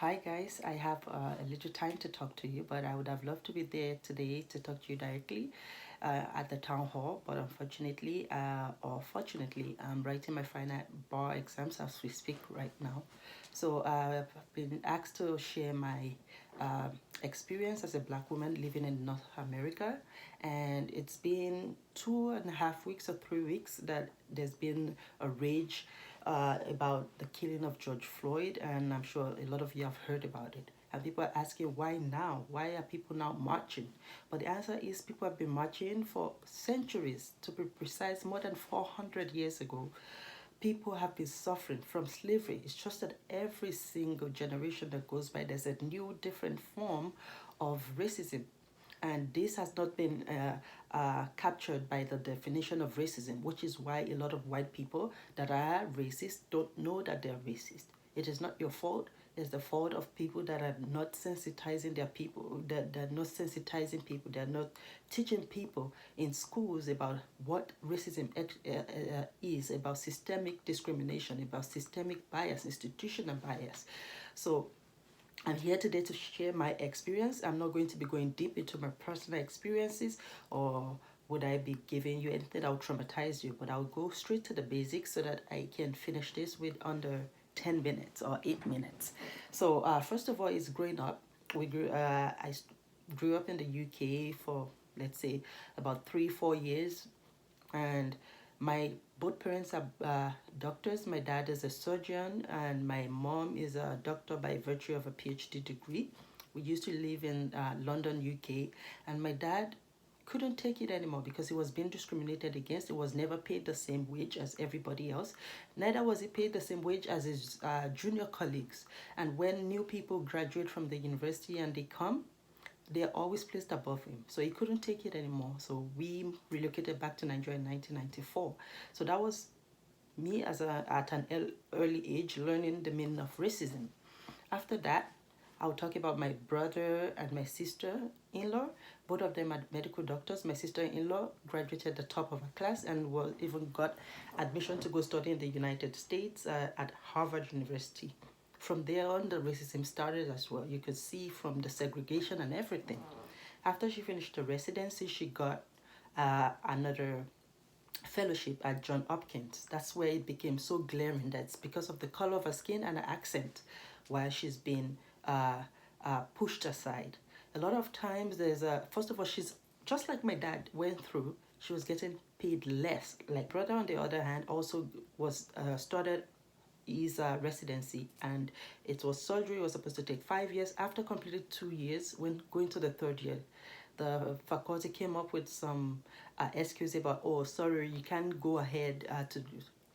Hi guys, I have a little time to talk to you, but I would have loved to be there today to talk to you directly at the town hall. But unfortunately, or fortunately, I'm writing my final bar exams as we speak right now. So I've been asked to share my uh, experience as a black woman living in North America, and it's been 2.5 weeks or 3 weeks that there's been a rage about the killing of George Floyd, and I'm sure a lot of you have heard about it. And people are asking, why now? Why are people now marching? But the answer is people have been marching for centuries, to be precise, more than 400 years ago. People have been suffering from slavery. It's just that every single generation that goes by, there's a new, different form of racism. And this has not been captured by the definition of racism, which is why a lot of white people that are racist don't know that they're racist. It is not your fault. It's the fault of people that are not sensitizing their people, that they're not sensitizing people, they're not teaching people in schools about what racism is, about systemic discrimination, about systemic bias, institutional bias. So I'm here today to share my experience. I'm not going to be going deep into my personal experiences, or would I be giving you anything that will traumatize you, but I'll go straight to the basics so that I can finish this with under 10 minutes or 8 minutes. So first of all, is growing up. I grew up in the UK for, let's say, about 3-4 years, and my both parents are doctors. My dad is a surgeon, and my mom is a doctor by virtue of a PhD degree. We used to live in London, UK, and my dad couldn't take it anymore because he was being discriminated against. He was never paid the same wage as everybody else. Neither was he paid the same wage as his junior colleagues. And when new people graduate from the university and they come, they're always placed above him. So he couldn't take it anymore. So we relocated back to Nigeria in 1994. So that was me at an early age learning the meaning of racism. After that, I'll talk about my brother and my sister-in-law. Both of them are medical doctors. My sister-in-law graduated at the top of her class and even got admission to go study in the United States at Harvard University. From there on, the racism started as well. You could see from the segregation and everything. After she finished her residency, she got another fellowship at John Hopkins. That's where it became so glaring that it's because of the color of her skin and her accent, while she's been pushed aside. A lot of times first of all, she's just like my dad went through, she was getting paid less. Like brother, on the other hand, also was started his residency, and it was surgery. It was supposed to take 5 years. After completed 2 years, when going to the third year, the faculty came up with some excuse about, oh, sorry, you can't go ahead to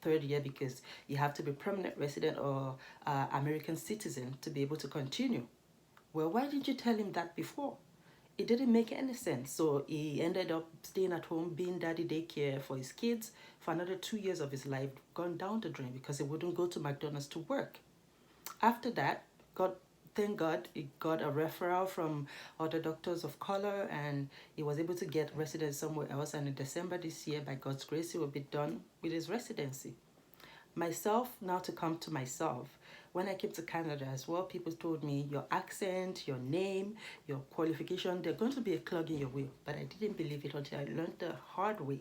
third year because you have to be permanent resident or American citizen to be able to continue. Well, why didn't you tell him that before? It didn't make any sense. So he ended up staying at home, being daddy daycare for his kids for another 2 years of his life, gone down the drain because he wouldn't go to McDonald's to work. After that, thank God, he got a referral from other doctors of color, and he was able to get residence somewhere else. And in December this year, by God's grace, he will be done with his residency. Myself, now to come to myself. When I came to Canada as well, people told me your accent, your name, your qualification, they're going to be a clog in your way. But I didn't believe it until I learned the hard way.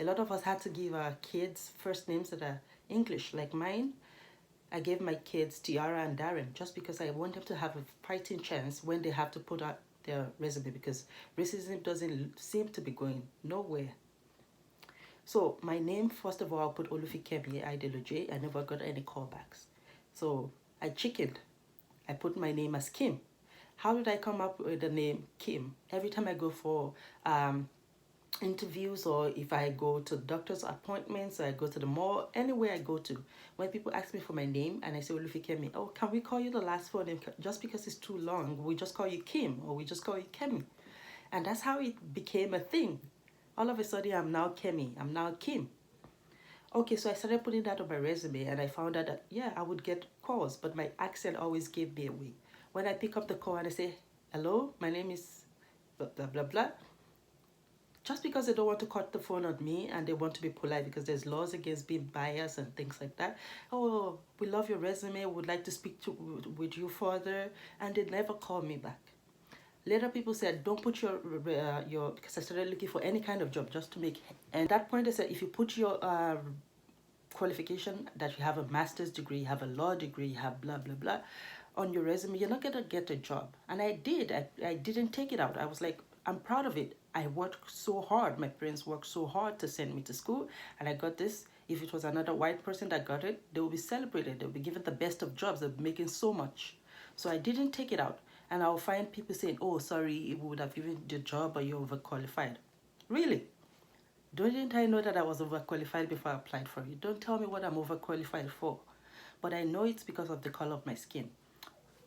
A lot of us had to give our kids first names that are English, like mine. I gave my kids Tiara and Darren just because I want them to have a fighting chance when they have to put out their resume, because racism doesn't seem to be going nowhere. So my name, first of all, I'll put Olufikemi Ideology. I never got any callbacks. So I chickened. I put my name as Kim. How did I come up with the name Kim? Every time I go for interviews, or if I go to doctor's appointments, or I go to the mall, anywhere I go to, when people ask me for my name and I say Olufikemi, oh, can we call you the last four name? Just because it's too long, we just call you Kim, or we just call you Kemi. And that's how it became a thing. All of a sudden, I'm now Kemi. I'm now Kim. Okay, so I started putting that on my resume, and I found out that, yeah, I would get calls, but my accent always gave me away. When I pick up the call and I say, hello, my name is blah, blah, blah, blah, just because they don't want to cut the phone on me and they want to be polite because there's laws against being biased and things like that. Oh, we love your resume, would like to speak with you further, and they never call me back. Later, people said, don't put your because I started looking for any kind of job just to make, and at that point, they said, if you put your qualification that you have a master's degree, you have a law degree, you have blah, blah, blah, on your resume, you're not going to get a job. And I did. I didn't take it out. I was like, I'm proud of it. I worked so hard. My parents worked so hard to send me to school, and I got this. If it was another white person that got it, they will be celebrated. They will be given the best of jobs. They're making so much. So I didn't take it out. And I'll find people saying, oh, sorry, we would have given you the job, but you're overqualified. Really? Didn't I know that I was overqualified before I applied for it? Don't tell me what I'm overqualified for. But I know it's because of the color of my skin.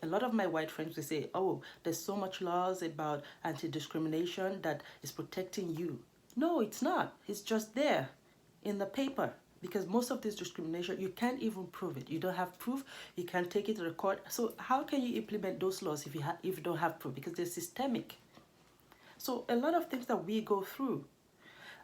A lot of my white friends will say, oh, there's so much laws about anti-discrimination that is protecting you. No, it's not. It's just there in the paper. Because most of this discrimination, you can't even prove it. You don't have proof. You can't take it to the court. So how can you implement those laws if you don't have proof? Because they're systemic. So a lot of things that we go through.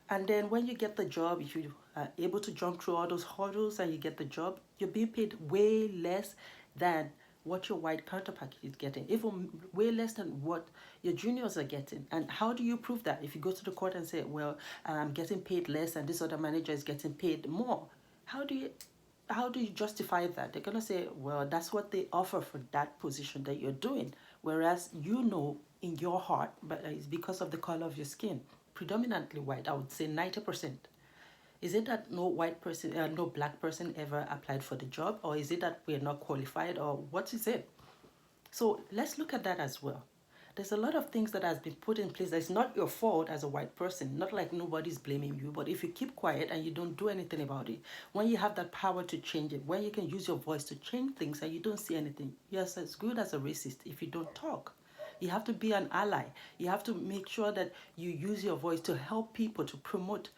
And then when you get the job, if you are able to jump through all those hurdles and you get the job, you're being paid way less than what your white counterpart is getting, even way less than what your juniors are getting. And how do you prove that? If you go to the court and say, well, I'm getting paid less and this other manager is getting paid more, how do you justify that? They're gonna say, well, that's what they offer for that position that you're doing, whereas you know in your heart, but it's because of the color of your skin, predominantly white. I would say 90%. Is it that no white person, no black person ever applied for the job? Or is it that we're not qualified? Or what is it? So let's look at that as well. There's a lot of things that has been put in place that's not your fault as a white person. Not like nobody's blaming you. But if you keep quiet and you don't do anything about it, when you have that power to change it, when you can use your voice to change things and you don't see anything, you're as good as a racist if you don't talk. You have to be an ally. You have to make sure that you use your voice to help people, to promote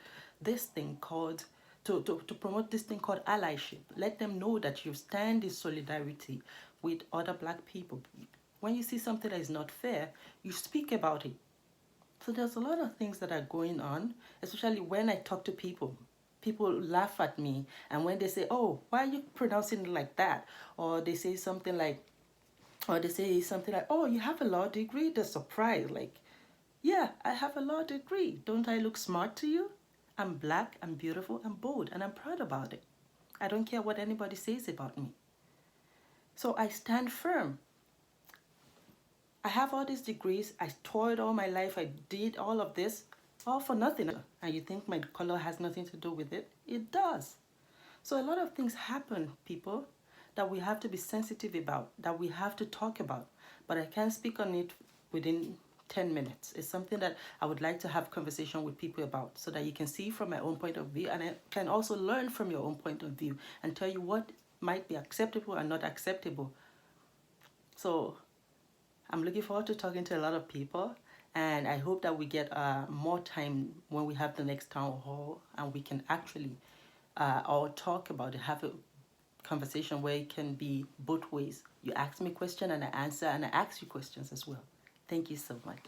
this thing called to promote this thing called allyship. Let them know that you stand in solidarity with other black people. When you see something that is not fair, you speak about it. So there's a lot of things that are going on, especially when I talk to people. People laugh at me, and when they say, oh, why are you pronouncing it like that? Or they say something like, oh, you have a law degree? They're surprised, like, yeah, I have a law degree. Don't I look smart to you? I'm black, I'm beautiful, I'm bold, and I'm proud about it. I don't care what anybody says about me. So I stand firm. I have all these degrees. I toiled all my life. I did all of this, all for nothing. And you think my color has nothing to do with it? It does. So a lot of things happen, people, that we have to be sensitive about, that we have to talk about. But I can't speak on it within 10 minutes. It's something that I would like to have conversation with people about so that you can see from my own point of view, and I can also learn from your own point of view and tell you what might be acceptable and not acceptable. So I'm looking forward to talking to a lot of people, and I hope that we get more time when we have the next town hall and we can actually all talk about it, have a conversation where it can be both ways. You ask me a question and I answer, and I ask you questions as well. Thank you so much.